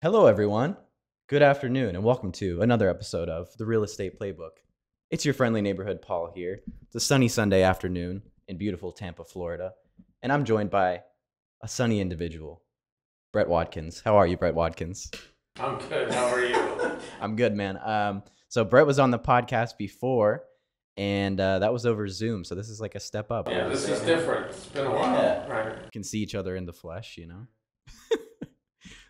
Hello, everyone. Good afternoon, and welcome to another episode of the Real Estate Playbook. It's your friendly neighborhood Paul here. It's a sunny Sunday afternoon in beautiful Tampa, Florida, and I'm joined by a sunny individual, Brett Watkins. How are you, Brett Watkins? I'm good. How are you? I'm good, man. So Brett was on the podcast before, and that was over Zoom, so this is like a step up. Yeah, this is different. It's been a while. Yeah. Right. You can see each other in the flesh, you know?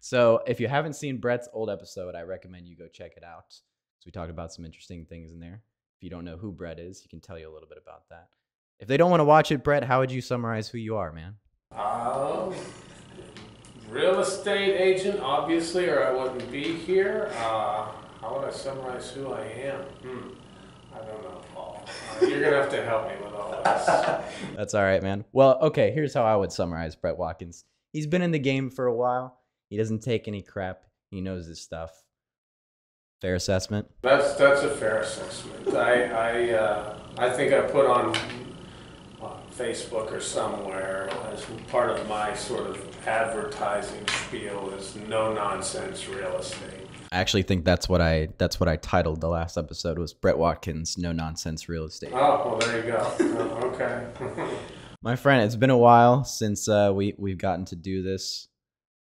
So if you haven't seen Brett's old episode, I recommend you go check it out. So we talked about some interesting things in there. If you don't know who Brett is, he can tell you a little bit about that. If they don't want to watch it, Brett, how would you summarize who you are, man? Real estate agent, obviously, or I wouldn't be here. How would I summarize who I am? I don't know, Paul. You're going to have to help me with all this. That's all right, man. Well, okay, here's how I would summarize Brett Watkins. He's been in the game for a while. He doesn't take any crap. He knows his stuff. Fair assessment? That's a fair assessment. I think I put on Facebook or somewhere as part of my sort of advertising spiel is no nonsense real estate. I actually think that's what I titled the last episode was Brett Watkins, No Nonsense Real Estate. Oh, well, there you go. Okay. My friend, it's been a while since we've gotten to do this.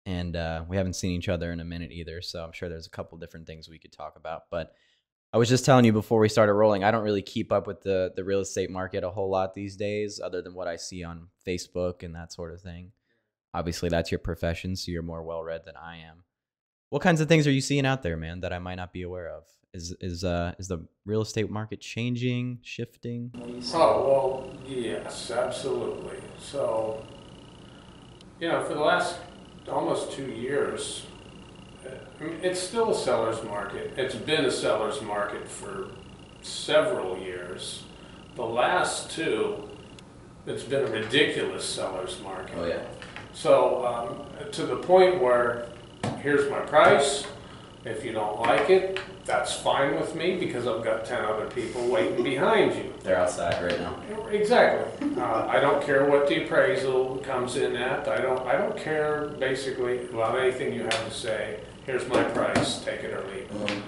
And we haven't seen each other in a minute either, so I'm sure there's a couple different things we could talk about. But I was just telling you before we started rolling, I don't really keep up with the real estate market a whole lot these days, other than what I see on Facebook and that sort of thing. Obviously, that's your profession, so you're more well-read than I am. What kinds of things are you seeing out there, man, that I might not be aware of? Is the real estate market changing, shifting? Oh, well, yes, absolutely. So, for the last almost 2 years, it's still a seller's market. It's been a seller's market for several years. The last two, it's been a ridiculous seller's market. Oh, yeah. So to the point where here's my price. If you don't like it, that's fine with me because I've got 10 other people waiting behind you. They're outside right now. Exactly. I don't care what the appraisal comes in at. I don't care basically about anything you have to say. Here's my price, take it or leave it.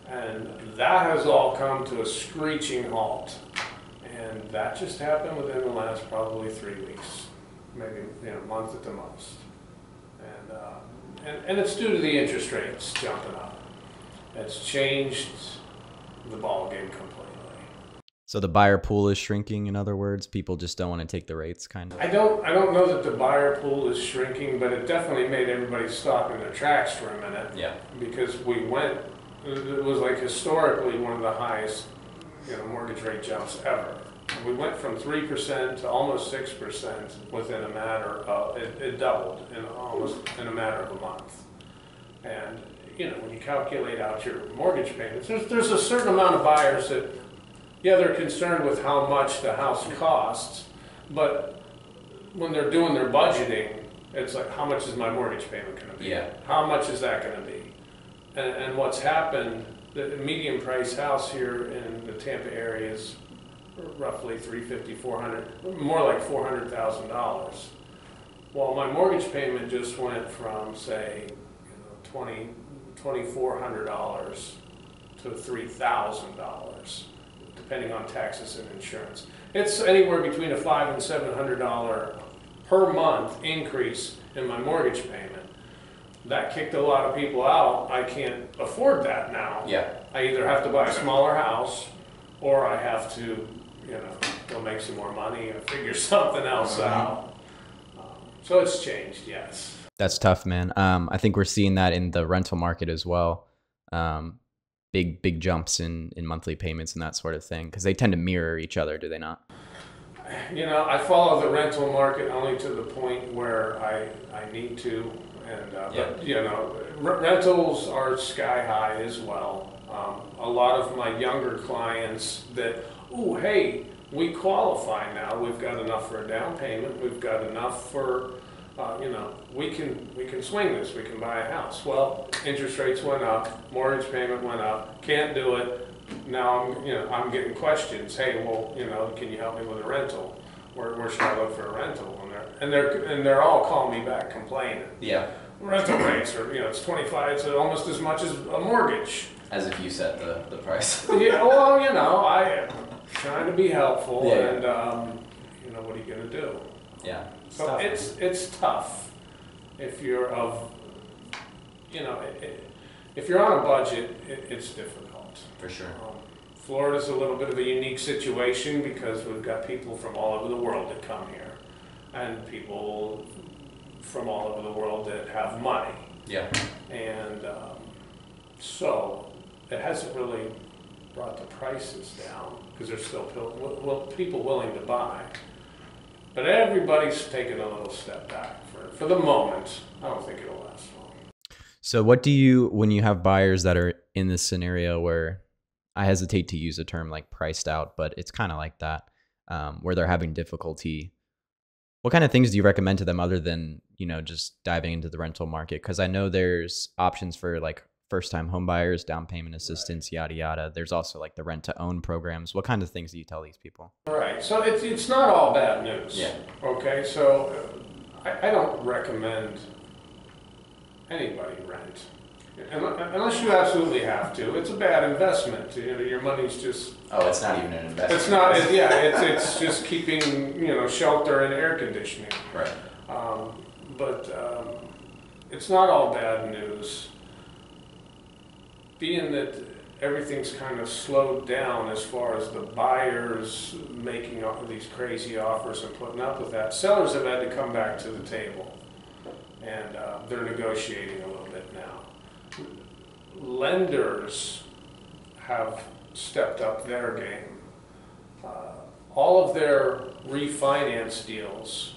And that has all come to a screeching halt. And that just happened within the last probably 3 weeks, maybe a month at the most. And it's due to the interest rates jumping up. It's changed the ball game completely. So the buyer pool is shrinking, in other words? People just don't want to take the rates, kind of? I don't know that the buyer pool is shrinking, but it definitely made everybody stop in their tracks for a minute. Yeah. Because it was like historically one of the highest mortgage rate jumps ever. We went from 3% to almost 6% within a matter of, it doubled in a matter of a month. And, when you calculate out your mortgage payments, there's a certain amount of buyers that, they're concerned with how much the house costs, but when they're doing their budgeting, it's like, how much is my mortgage payment going to be? Yeah. How much is that going to be? And what's happened, the median price house here in the Tampa area is roughly $350,000, $400,000, more like $400,000. Well, my mortgage payment just went from, say, $2,400 to $3,000, depending on taxes and insurance. It's anywhere between a $500 and $700 per month increase in my mortgage payment. That kicked a lot of people out. I can't afford that now. Yeah. I either have to buy a smaller house, or I have to go make some more money and figure something else out. So it's changed, yes. That's tough, man. I think we're seeing that in the rental market as well. Big jumps in monthly payments and that sort of thing, because they tend to mirror each other, do they not? I follow the rental market only to the point where I need to. And, but, rentals are sky high as well. A lot of my younger clients that, hey, we qualify now. We've got enough for a down payment. We've got enough for, we can swing this. We can buy a house. Well, interest rates went up, mortgage payment went up. Can't do it. Now I'm getting questions. Hey, well, can you help me with a rental? Where should I look for a rental? And they're all calling me back complaining. Yeah. rental rates are, it's 25, it's almost as much as a mortgage. As if you set the price. Yeah, well, I am trying to be helpful, Yeah. and what are you gonna do? Yeah. So it's tough if you're if you're on a budget, it's difficult. For sure. Florida's a little bit of a unique situation because we've got people from all over the world that come here, and people from all over the world that have money. Yeah. And so it hasn't really brought the prices down because there's still people willing to buy. But everybody's taking a little step back for the moment. I don't think it'll last long. So what do you, when you have buyers that are in this scenario where, I hesitate to use a term like priced out, but it's kind of like that, where they're having difficulty, what kind of things do you recommend to them other than, just diving into the rental market? Because I know there's options for like first-time home buyers, down payment assistance, yada, yada. There's also like the rent-to-own programs. What kind of things do you tell these people? Right. So it's not all bad news. Yeah. Okay. So I don't recommend anybody rent. Unless you absolutely have to. It's a bad investment. Your money's just... Oh, it's not even an investment. It's not, it's just keeping, shelter and air conditioning. Right. But it's not all bad news. Being that everything's kind of slowed down as far as the buyers making these crazy offers and putting up with that, sellers have had to come back to the table. And they're negotiating a little bit now. Lenders have stepped up their game. All of their refinance deals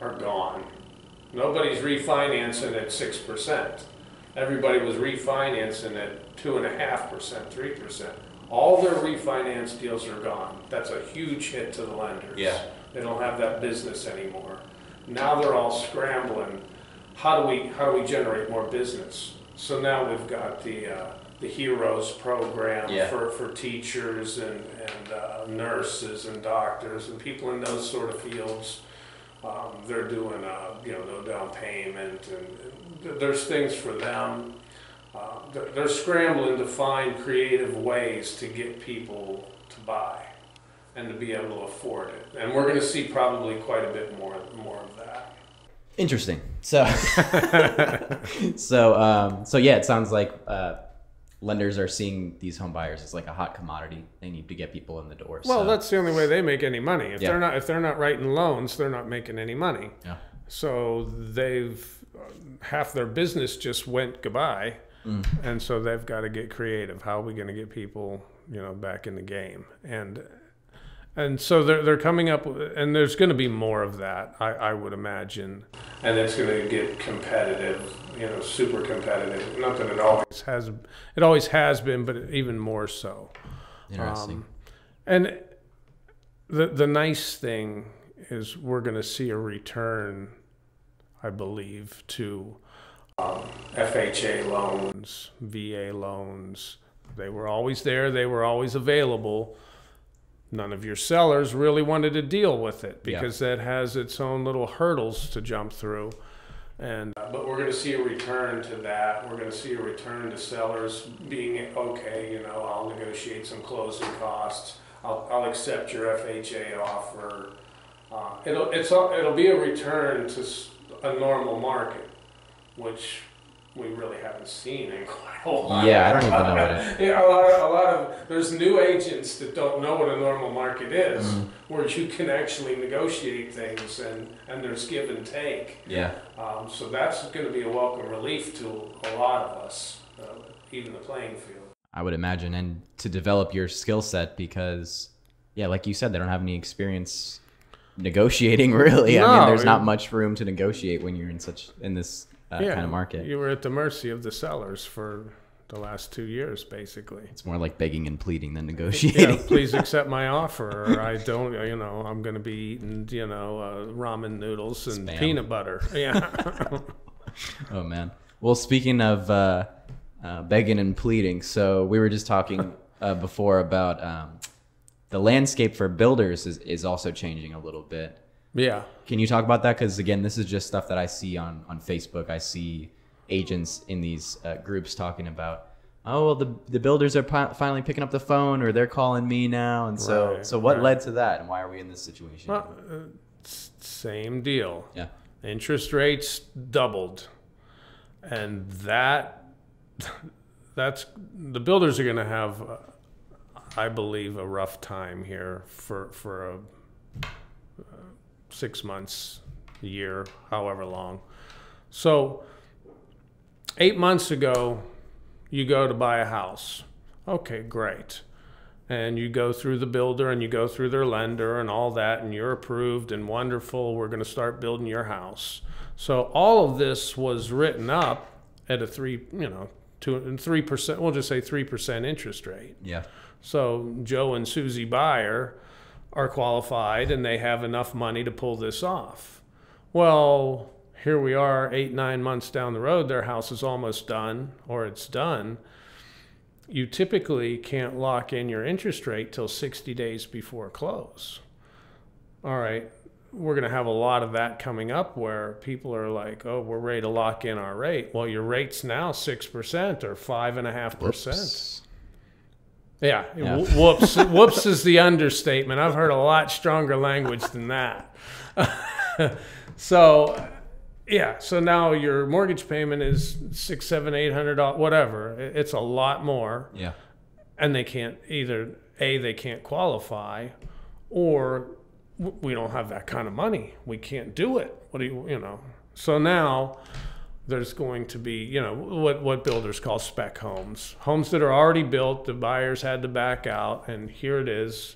are gone. Nobody's refinancing at 6%. Everybody was refinancing at 2.5%, 3%. All their refinance deals are gone. That's a huge hit to the lenders. Yeah. They don't have that business anymore. Now they're all scrambling. How do we generate more business? So now we've got the Heroes program for teachers and nurses and doctors and people in those sort of fields. They're doing no down payment, and there's things for them. They're scrambling to find creative ways to get people to buy and to be able to afford it. And we're going to see probably quite a bit more of that. Interesting. So, so yeah, it sounds like lenders are seeing these home buyers as like a hot commodity. They need to get people in the door. Well, that's the only way they make any money. If Yeah. they're not writing loans, they're not making any money. Yeah. So half their business just went goodbye, and so they've got to get creative. How are we going to get people, back in the game? And so they're coming up, and there's going to be more of that, I would imagine. And it's going to get competitive, super competitive. Not that it always has been, but even more so. Interesting. And the nice thing is we're going to see a return, I believe, to FHA loans, VA loans. They were always there. They were always available. None of your sellers really wanted to deal with it because that has its own little hurdles to jump through. But we're going to see a return to that. We're going to see a return to sellers being okay. I'll negotiate some closing costs. I'll accept your FHA offer. It'll be a return to a normal market, which we really haven't seen in quite a while. Yeah, I don't even know what it is. A lot of there's new agents that don't know what a normal market is, where you can actually negotiate things and there's give and take. Yeah. So that's going to be a welcome relief to a lot of us, even the playing field. I would imagine, and to develop your skill set because, yeah, like you said, they don't have any experience negotiating really. No, I mean, there's not much room to negotiate when you're in this kind of market. You were at the mercy of the sellers for the last 2 years, basically. It's more like begging and pleading than negotiating. Yeah, please accept my offer, or I don't. I'm going to be eating, ramen noodles and Spam. peanut butter. Yeah. Oh man. Well, speaking of begging and pleading, so we were just talking before about the landscape for builders is also changing a little bit. Yeah. Can you talk about that? Because again, this is just stuff that I see on Facebook. I see agents in these groups talking about, oh, well, the builders are finally picking up the phone, or they're calling me now. And so what led to that, and why are we in this situation? Well, same deal. Yeah. Interest rates doubled. And that's the builders are going to have, I believe, a rough time here for 6 months, a year, however long. So 8 months ago, you go to buy a house. Okay, great. And you go through the builder and you go through their lender and all that, and you're approved and wonderful. We're going to start building your house. So all of this was written up at a 3%, we'll just say 3% interest rate. Yeah. So Joe and Susie Buyer are qualified and they have enough money to pull this off. Well, here we are 8-9 months down the road, their house is almost done, or it's done. You typically can't lock in your interest rate till 60 days before close. All right, we're going to have a lot of that coming up where people are like, oh, we're ready to lock in our rate. Well, your rate's now 6% or 5.5%. Yeah. Whoops. Whoops is the understatement. I've heard a lot stronger language than that. So now your mortgage payment is $600, $700, $800, whatever. It's a lot more. Yeah. And they can't they can't qualify, or we don't have that kind of money. We can't do it. What do you. So now there's going to be, what builders call spec homes that are already built. The buyers had to back out, and here it is.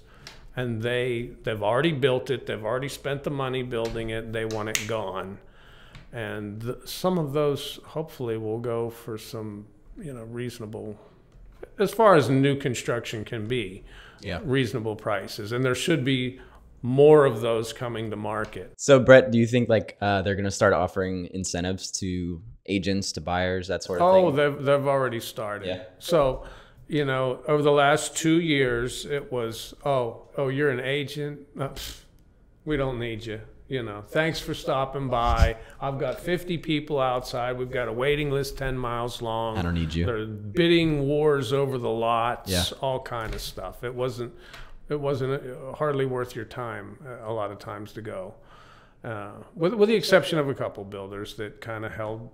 And they've already built it. They've already spent the money building it. They want it gone. And some of those hopefully will go for some, reasonable, as far as new construction can be, reasonable prices. And there should be more of those coming to market. So Brett, do you think they're going to start offering incentives to agents, to buyers, that sort of thing? Oh, they've already started. Yeah. So, over the last 2 years, it was, oh, you're an agent? We don't need you. Thanks for stopping by. I've got 50 people outside. We've got a waiting list 10 miles long. I don't need you. There's bidding wars over the lots, all kind of stuff. It wasn't hardly worth your time a lot of times to go, with the exception of a couple builders that kind of held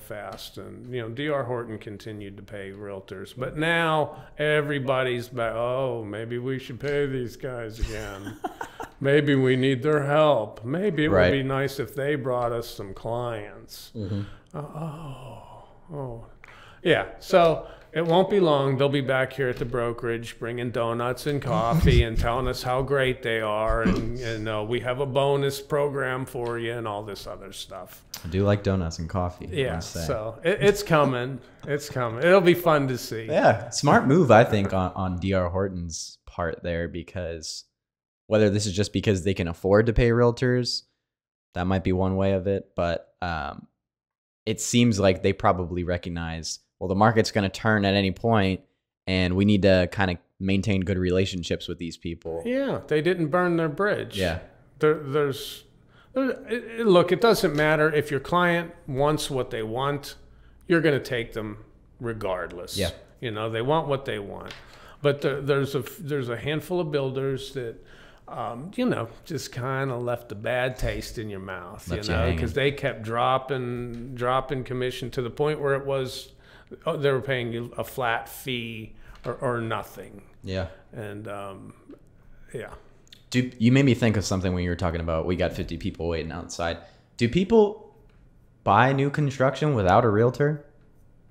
fast, and D.R. Horton continued to pay realtors, but now everybody's back. Oh, maybe we should pay these guys again. Maybe we need their help. Maybe it would be nice if they brought us some clients. Mm-hmm. Yeah. So it won't be long. They'll be back here at the brokerage bringing donuts and coffee and telling us how great they are. And we have a bonus program for you and all this other stuff. I do like donuts and coffee. Yeah, so it's coming. It's coming. It'll be fun to see. Yeah, smart move, I think, on D.R. Horton's part there, because whether this is just because they can afford to pay realtors, that might be one way of it. But it seems like they probably recognize, well, the market's going to turn at any point, and we need to kind of maintain good relationships with these people. Yeah, they didn't burn their bridge. Yeah. Look, it doesn't matter if your client wants what they want, you're going to take them regardless. Yeah. They want what they want. But there's a handful of builders that, just kind of left a bad taste in your mouth, because they kept dropping commission to the point where it was, they were paying you a flat fee or nothing. Yeah. And, yeah. You made me think of something when you were talking about we got 50 people waiting outside. Do people buy new construction without a realtor?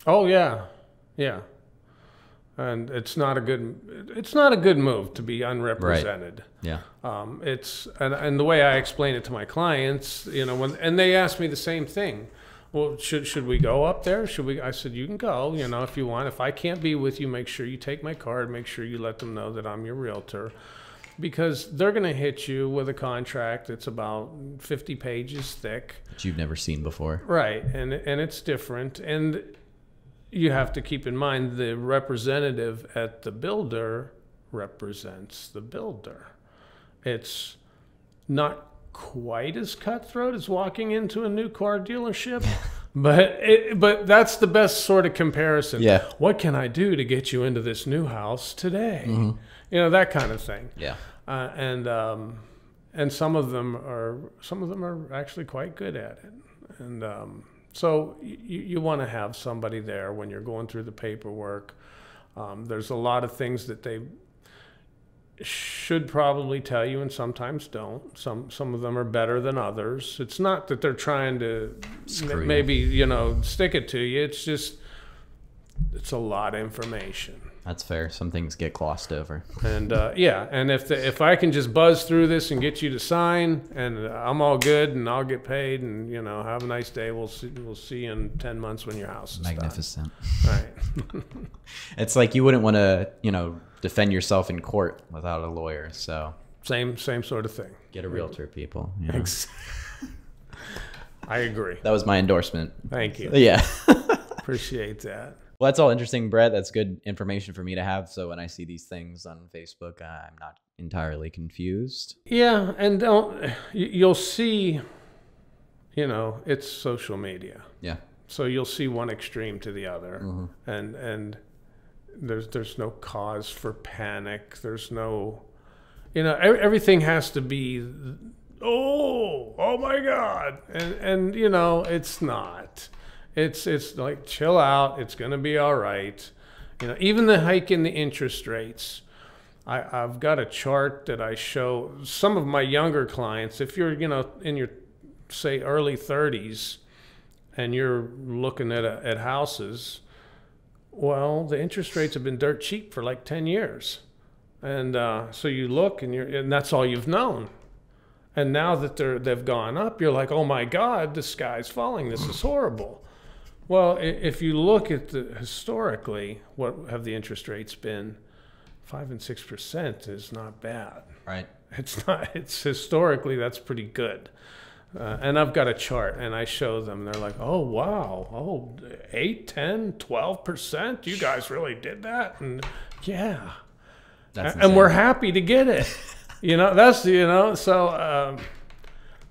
Oh, yeah. Yeah. And it's not a good move to be unrepresented. Right. Yeah. And the way I explain it to my clients, and they ask me the same thing. Well, should we go up there? I said, you can go, if you want. If I can't be with you, make sure you take my card. Make sure you let them know that I'm your realtor. Because they're going to hit you with a contract that's about 50 pages thick. That you've never seen before. Right, and it's different. And you have to keep in mind the representative at the builder represents the builder. It's not quite as cutthroat as walking into a new car dealership, But that's the best sort of comparison. Yeah. What can I do to get you into this new house today? Mm-hmm. You know, that kind of thing. Yeah. And some of them are actually quite good at it. And so you want to have somebody there when you're going through the paperwork. There's a lot of things that they should probably tell you and sometimes don't. Some of them are better than others. It's not that they're trying to maybe, stick it to you. It's just, it's a lot of information. That's fair. Some things get glossed over. And and if I can just buzz through this and get you to sign, and I'm all good, and I'll get paid, and have a nice day. We'll see you in 10 months when your house is magnificent. Done. Right. It's like you wouldn't want to defend yourself in court without a lawyer. So same sort of thing. Get a realtor, people. I agree. That was my endorsement. Thank you. Yeah. Appreciate that. Well, that's all interesting, Brett. That's good information for me to have. So when I see these things on Facebook, I'm not entirely confused. Yeah, and you'll see, it's social media. Yeah. So you'll see one extreme to the other, Mm-hmm. and there's no cause for panic. There's no, everything has to be, oh my God, and it's not. It's like, chill out. It's going to be all right. Even the hike in the interest rates, I've got a chart that I show some of my younger clients. If you're, in your, say, early 30s and you're looking at houses, well, the interest rates have been dirt cheap for like 10 years. And so you look and that's all you've known. And now that they've gone up, you're like, oh my God, the sky's falling. This is horrible. Well, if you look at historically, what have the interest rates been? 5% and 6% is not bad. Right. It's not. It's historically, that's pretty good. And I've got a chart, and I show them. They're like, "Oh wow, 8, 10, 12%. You guys really did that?" And yeah, and we're happy to get it. So.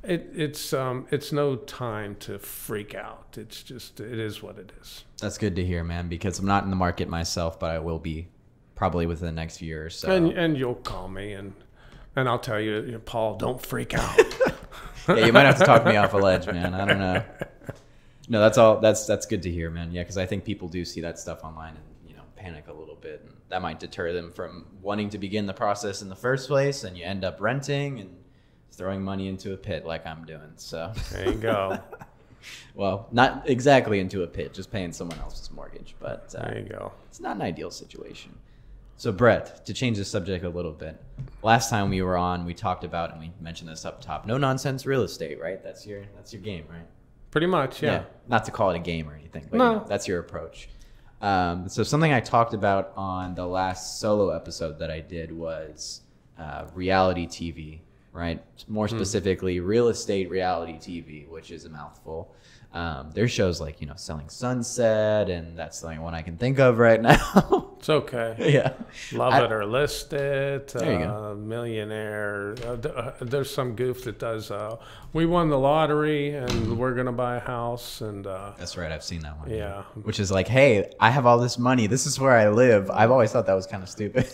It's no time to freak out. It's just, it is what it is. That's good to hear, man, because I'm not in the market myself, but I will be probably within the next year or so. And you'll call me and I'll tell you, Paul, don't freak out. Yeah, you might have to talk me off a ledge, man. I don't know. No, that's all. That's good to hear, man. Yeah, because I think people do see that stuff online and panic a little bit, and that might deter them from wanting to begin the process in the first place, and you end up renting and throwing money into a pit like I'm doing. So there you go. Well, not exactly into a pit, just paying someone else's mortgage, but there you go. It's not an ideal situation. So Brett, to change the subject a little bit, last time we were on, we talked about, and we mentioned this up top, no nonsense real estate, right? That's your game, right? Pretty much, yeah. Not to call it a game or anything, but no. That's your approach. So something I talked about on the last solo episode that I did was reality TV. Right? More specifically, real estate reality TV, which is a mouthful. There's shows like, Selling Sunset, and that's the only one I can think of right now. It's okay. Yeah. Love It or List It. There you go. Millionaire. There's some goof that does, we won the lottery and we're going to buy a house. And that's right. I've seen that one. Yeah. Which is like, hey, I have all this money. This is where I live. I've always thought that was kind of stupid.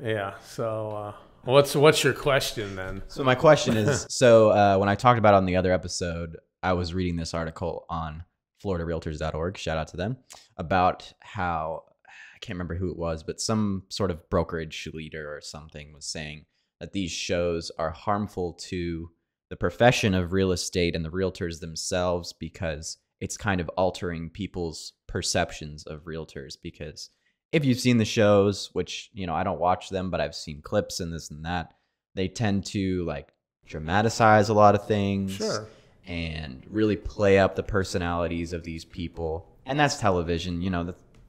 Yeah. So... What's your question then? So my question is, when I talked about it on the other episode, I was reading this article on floridarealtors.org, shout out to them, about how, I can't remember who it was, but some sort of brokerage leader or something was saying that these shows are harmful to the profession of real estate and the realtors themselves because it's kind of altering people's perceptions of realtors. Because if you've seen the shows, which, I don't watch them, but I've seen clips and this and that, they tend to like dramatize a lot of things. Sure. And really play up the personalities of these people. And that's television,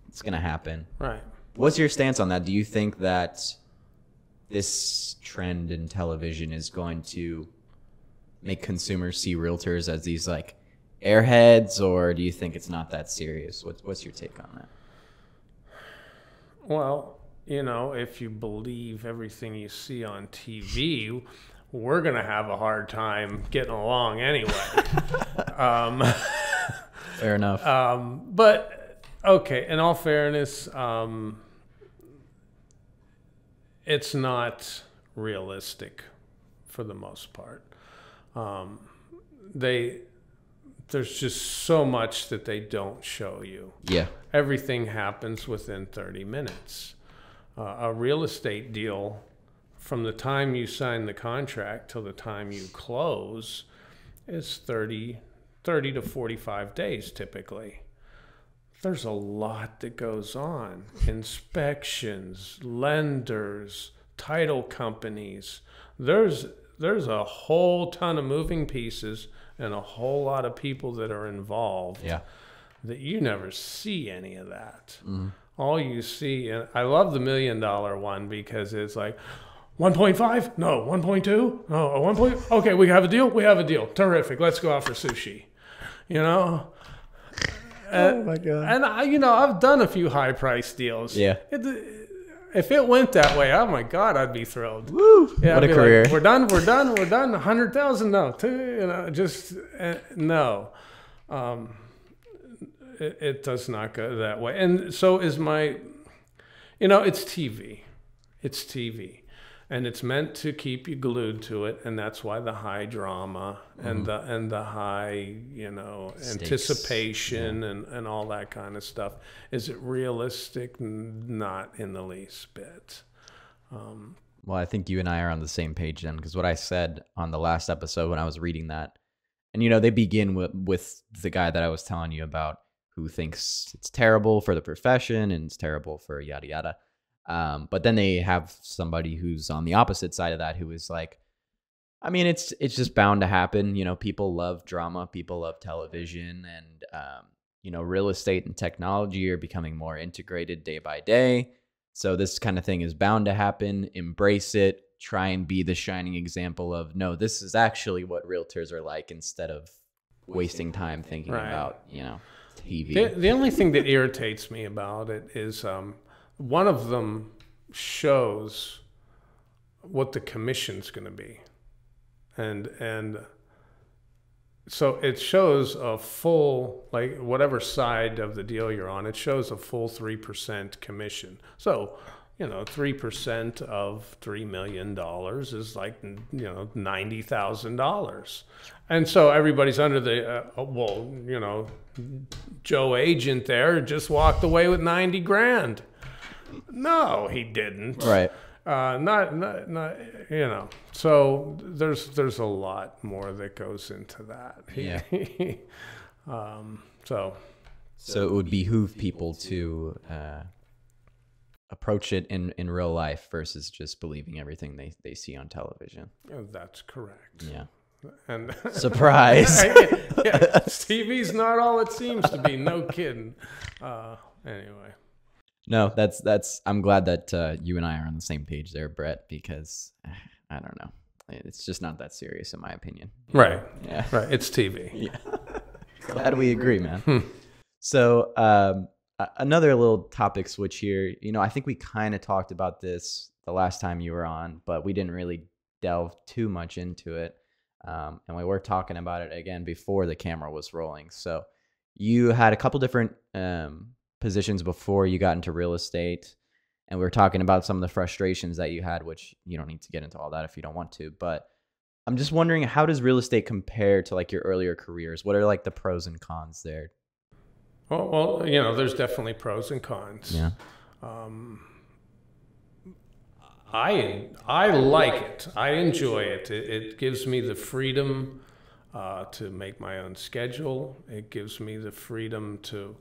it's going to happen. Right. What's your stance on that? Do you think that this trend in television is going to make consumers see realtors as these like airheads, or do you think it's not that serious? What's your take on that? Well, if you believe everything you see on TV, we're going to have a hard time getting along anyway. Fair enough. But okay, in all fairness, it's not realistic for the most part. There's just so much that they don't show you. Yeah. Everything happens within 30 minutes. A real estate deal, from the time you sign the contract till the time you close, is 30 to 45 days typically. There's a lot that goes on. Inspections, lenders, title companies. There's a whole ton of moving pieces and a whole lot of people that are involved. Yeah. That you never see any of that. All you see, and I love the $1 million one because it's like 1.5, no, 1.2, no, 1. Okay, we have a deal, terrific, let's go out for sushi, Oh my God. And I've done a few high price deals. Yeah. If it went that way, oh my God, I'd be thrilled. Woo! Yeah, what a career. Like, we're done. 100,000, no, just no. It does not go that way. And so is my, it's TV. It's TV. And it's meant to keep you glued to it. And that's why the high drama and the high, anticipation and all that kind of stuff. Is it realistic? Not in the least bit. Well, I think you and I are on the same page then, because what I said on the last episode when I was reading that, and they begin with the guy that I was telling you about, who thinks it's terrible for the profession and it's terrible for yada yada. But then they have somebody who's on the opposite side of that, who is like, I mean, it's just bound to happen. People love drama, people love television, and real estate and technology are becoming more integrated day by day. So this kind of thing is bound to happen. Embrace it. Try and be the shining example of, no, this is actually what realtors are like, instead of wasting time thinking about, TV. The only thing that irritates me about it is one of them shows what the commission's going to be. And so it shows a full, like whatever side of the deal you're on, it shows a full 3% commission. So, 3% of $3 million is like, $90,000. And so everybody's under the, Joe Agent there just walked away with 90 grand. No, he didn't. Right. Not, so there's a lot more that goes into that. Yeah. So it would behoove people to approach it in real life versus just believing everything they see on television. That's correct. Yeah. And surprise. TV's not all it seems to be. No kidding. Anyway. No, that's. I'm glad that you and I are on the same page there, Brett, because I don't know, it's just not that serious in my opinion. Right. Yeah. Right. It's TV. Yeah. Glad we agree, man. So another little topic switch here. I think we kind of talked about this the last time you were on, but we didn't really delve too much into it. And we were talking about it again before the camera was rolling. So you had a couple different positions before you got into real estate, and we were talking about some of the frustrations that you had, which you don't need to get into all that if you don't want to, but I'm just wondering, how does real estate compare to like your earlier careers? What are like the pros and cons there? Well, there's definitely pros and cons. Yeah. I like it. I enjoy it. It gives me the freedom to make my own schedule. It gives me the freedom to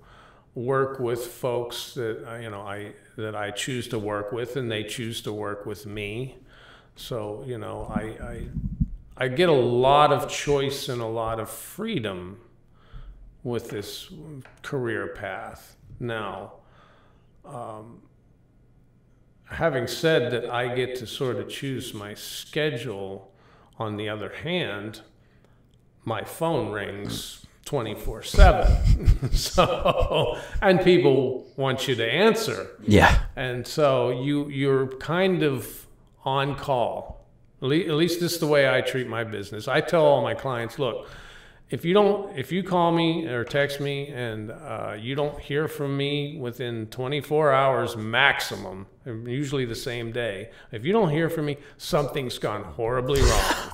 work with folks that I choose to work with, and they choose to work with me. So I get a lot of choice and a lot of freedom with this career path. Now, having said that, I get to sort of choose my schedule. On the other hand, my phone rings 24/7. So, and people want you to answer. Yeah. And so you're kind of on call. At least this is the way I treat my business. I tell all my clients, look, if you call me or text me and you don't hear from me within 24 hours maximum, usually the same day, if you don't hear from me, something's gone horribly wrong.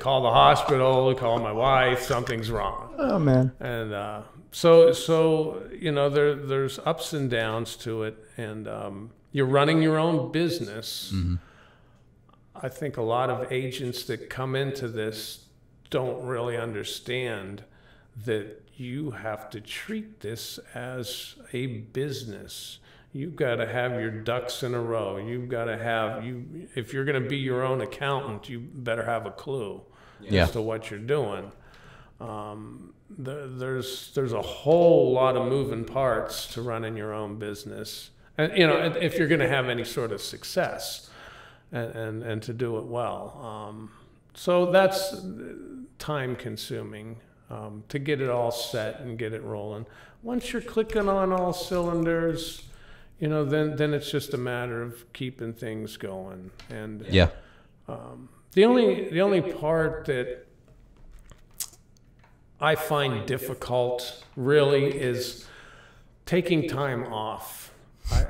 Call the hospital, call my wife, something's wrong. Oh man. And so there's ups and downs to it, and you're running your own business. Mm-hmm. I think a lot of agents that come into this don't really understand that you have to treat this as a business. You've got to have your ducks in a row. You've got to have if you're going to be your own accountant, you better have a clue as to what you're doing. There's a whole lot of moving parts to running your own business, and if you're going to have any sort of success, and to do it well. So that's time consuming to get it all set and get it rolling. Once you're clicking on all cylinders, then it's just a matter of keeping things going. And the only part that I find difficult really is taking time off.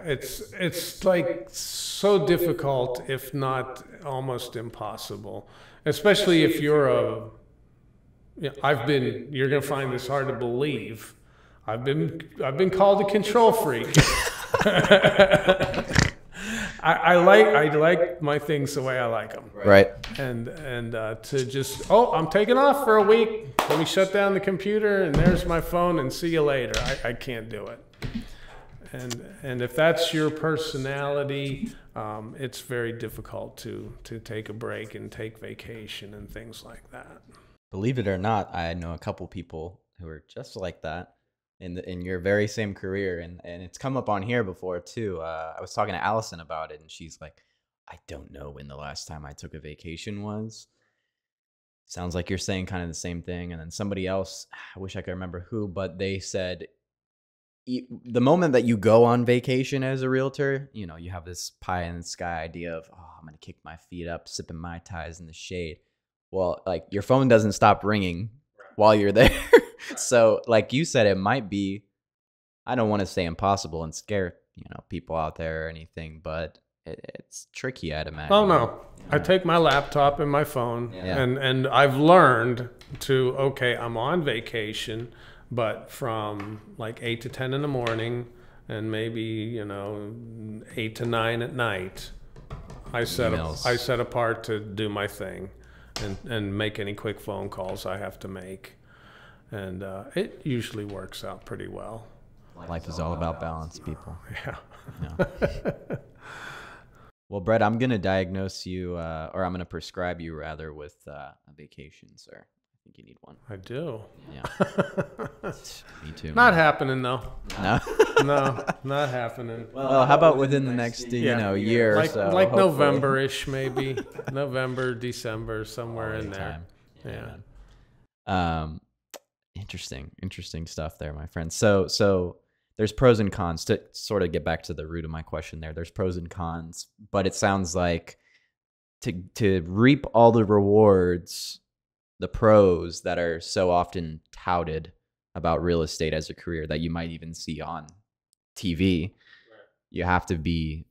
It's like so difficult, if not almost impossible, especially if you're you're going to find this hard to believe. I've been called a control freak. I like my things the way I like them. Right. And to just, I'm taking off for a week. Let me shut down the computer and there's my phone and see you later. I can't do it. And if that's your personality, it's very difficult to take a break and take vacation and things like that. Believe it or not, I know a couple people who are just like that in your very same career, and it's come up on here before too. I was talking to Allison about it, and she's like, I don't know when the last time I took a vacation was. Sounds like you're saying kind of the same thing. And then somebody else, I wish I could remember who, but they said the moment that you go on vacation as a realtor, you have this pie in the sky idea of, I'm going to kick my feet up, sipping Mai Tais in the shade. Well, like your phone doesn't stop ringing while you're there. So like you said, it might be, I don't want to say impossible and scare, people out there or anything, but it's tricky, I'd imagine. Oh no. I take my laptop and my phone and I've learned to, okay, I'm on vacation, but from like 8 to 10 in the morning and maybe, 8 to 9 at night, I set apart to do my thing and make any quick phone calls I have to make. And it usually works out pretty well. Life is all about balance, people. Yeah. Well, Brett, I'm going to diagnose you, or I'm going to prescribe you rather with a vacation, sir. I think you need one. I do. Yeah. Me too. Not happening, though. No? No, not happening. Well, how about within the next, year or so? Like November-ish, maybe. November, December, somewhere in there. Yeah. Interesting stuff there, my friend. So there's pros and cons. To sort of get back to the root of my question there, there's pros and cons, but it sounds like to reap all the rewards, the pros that are so often touted about real estate as a career that you might even see on TV, you have to be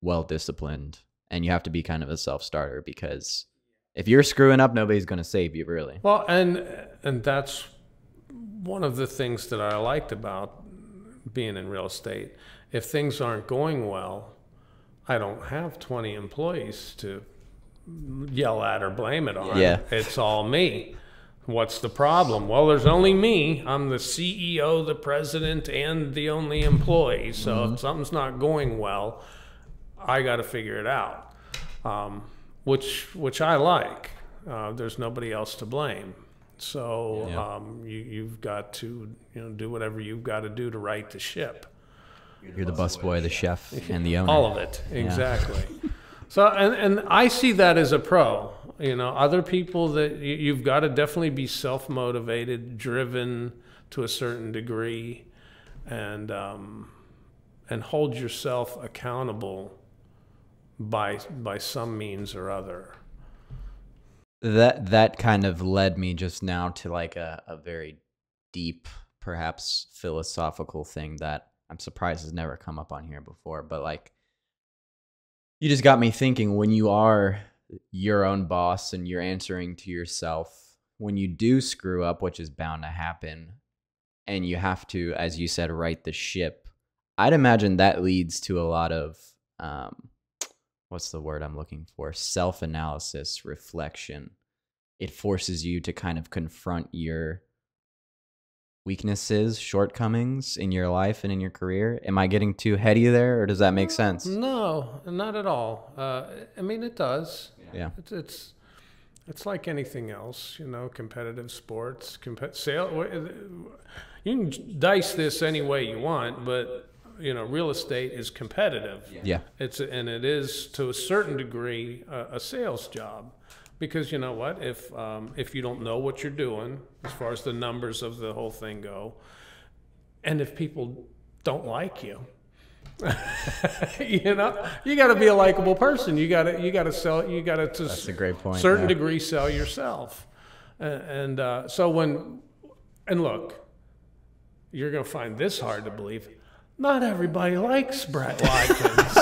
well disciplined and you have to be kind of a self-starter, because if you're screwing up, nobody's going to save you, really. Well, and that's one of the things that I liked about being in real estate. If things aren't going well, I don't have 20 employees to yell at or blame it on. Yeah. It's all me. What's the problem? Well, there's only me. I'm the CEO, the president, and the only employee. So if something's not going well, I got to figure it out, which I like. There's nobody else to blame. So you've got to do whatever you've got to do to right the ship. You're the busboy, the chef, and the owner. All of it, exactly. So and I see that as a pro. Other people that you've got to definitely be self-motivated, driven to a certain degree, and hold yourself accountable by some means or other. That kind of led me just now to like a very deep, perhaps philosophical thing that I'm surprised has never come up on here before. But like, you just got me thinking, when you are your own boss and you're answering to yourself, when you do screw up, which is bound to happen, and you have to, as you said, right the ship, I'd imagine that leads to a lot of, what's the word I'm looking for? Self-analysis, reflection. It forces you to kind of confront your weaknesses, shortcomings in your life and in your career. Am I getting too heady there, or does that make sense? No, not at all. I mean, it does. Yeah. It's like anything else, you know, competitive sports, sale. You can dice this any way you want, but you know, real estate is competitive. Yeah. And it is to a certain degree a sales job, because you know what, if you don't know what you're doing as far as the numbers of the whole thing go, and if people don't like you, you know, you got to be a likable person. You got to sell. You got to That's a great point. Certain degree sell yourself, and look, you're going to find this hard to believe. Not everybody likes Brett Watkins.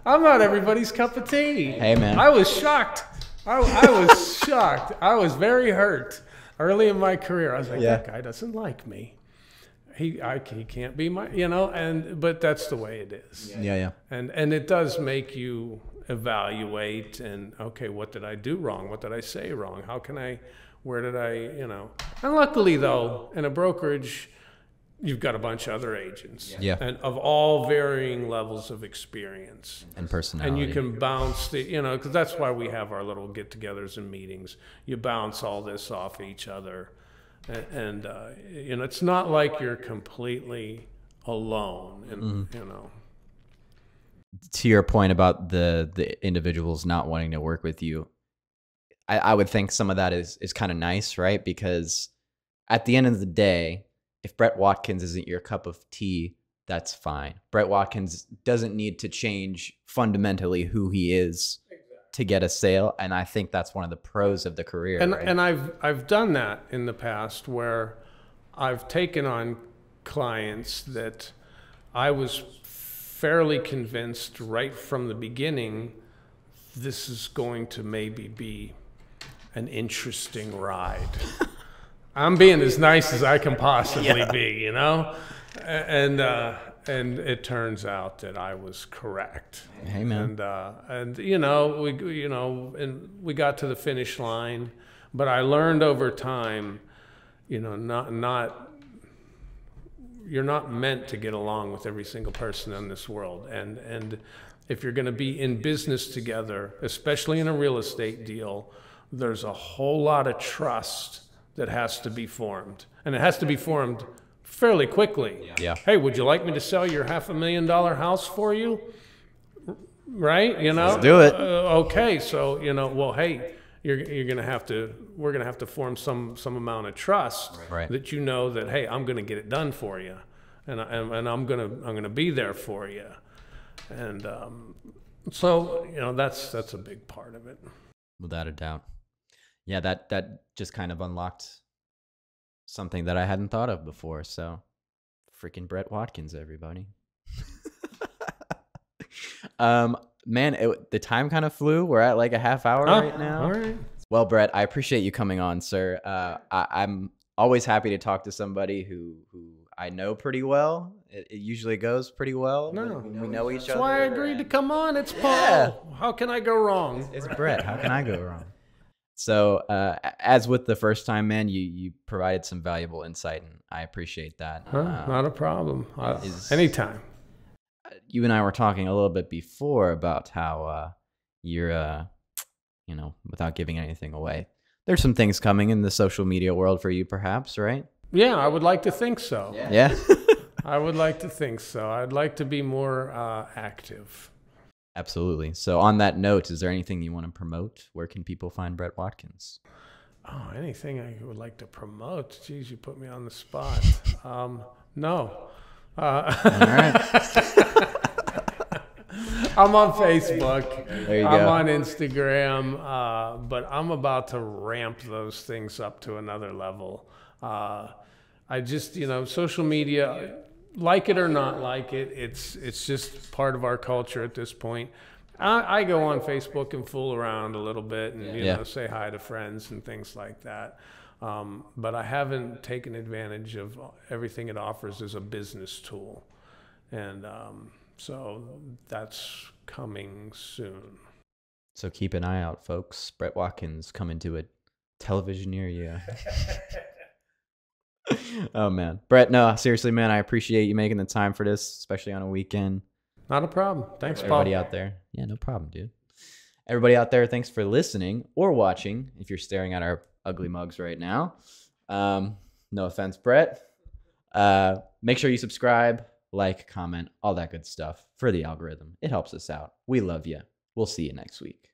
I'm not everybody's cup of tea. Hey man, I was shocked. I was shocked. I was very hurt early in my career. I was like, that guy doesn't like me. He can't be my, you know, but that's the way it is. Yeah. And it does make you evaluate and, okay, what did I do wrong? What did I say wrong? Where did I, you know? And luckily though, in a brokerage, you've got a bunch of other agents. Yeah. And of all varying levels of experience. And personality. And you can bounce you know, because that's why we have our little get-togethers and meetings. You bounce all this off each other. And you know, it's not like you're completely alone, and you know. To your point about the individuals not wanting to work with you, I would think some of that is kind of nice, right? Because at the end of the day, if Brett Watkins isn't your cup of tea, that's fine. Brett Watkins doesn't need to change fundamentally who he is to get a sale, and I think that's one of the pros of the career. And I've done that in the past, where I've taken on clients that I was fairly convinced right from the beginning, this is going to maybe be an interesting ride. I'm being as nice as I can possibly be, you know, and it turns out that I was correct. Hey man. And you know, we got to the finish line, but I learned over time, you know, you're not meant to get along with every single person in this world. And if you're going to be in business together, especially in a real estate deal, there's a whole lot of trust that has to be formed, and it has to be formed fairly quickly. Yeah. Hey, would you like me to sell your $500,000 house for you? Right? You know. Let's do it. Okay, so you know, well, hey, we're gonna have to form some amount of trust, right, that you know that, hey, I'm gonna get it done for you, and I'm gonna be there for you, and so you know, that's a big part of it. Without a doubt. Yeah, that just kind of unlocked something that I hadn't thought of before. So, freaking Brett Watkins, everybody. Man, the time kind of flew. We're at like a half hour right now. All right. Well, Brett, I appreciate you coming on, sir. I'm always happy to talk to somebody who I know pretty well. It usually goes pretty well. No, we know each other. That's why I agreed to come on. It's Paul. Yeah. How can I go wrong? It's Brett. How can I go wrong? So, as with the first time, man, you provided some valuable insight, and I appreciate that. Not a problem. Anytime. You and I were talking a little bit before about how you're, you know, without giving anything away, there's some things coming in the social media world for you, perhaps, right? Yeah, I would like to think so. Yeah. I would like to think so. I'd like to be more active. Absolutely. So on that note, is there anything you want to promote? Where can people find Brett Watkins? Oh, anything I would like to promote? Geez, you put me on the spot. No. All right. I'm on Facebook. There you I'm go. on Instagram, but I'm about to ramp those things up to another level. I just, social media, like it or not like it, it's just part of our culture at this point. I go on Facebook and fool around a little bit and say hi to friends and things like that. But I haven't taken advantage of everything it offers as a business tool. And so that's coming soon. So keep an eye out, folks. Brett Watkins coming to a television near you. Oh, man. Brett, no, seriously, man, I appreciate you making the time for this, especially on a weekend. Not a problem. Thanks, Paul. Everybody out there. Yeah, no problem, dude. Everybody out there, thanks for listening or watching if you're staring at our ugly mugs right now. No offense, Brett. Make sure you subscribe, like, comment, all that good stuff for the algorithm. It helps us out. We love you. We'll see you next week.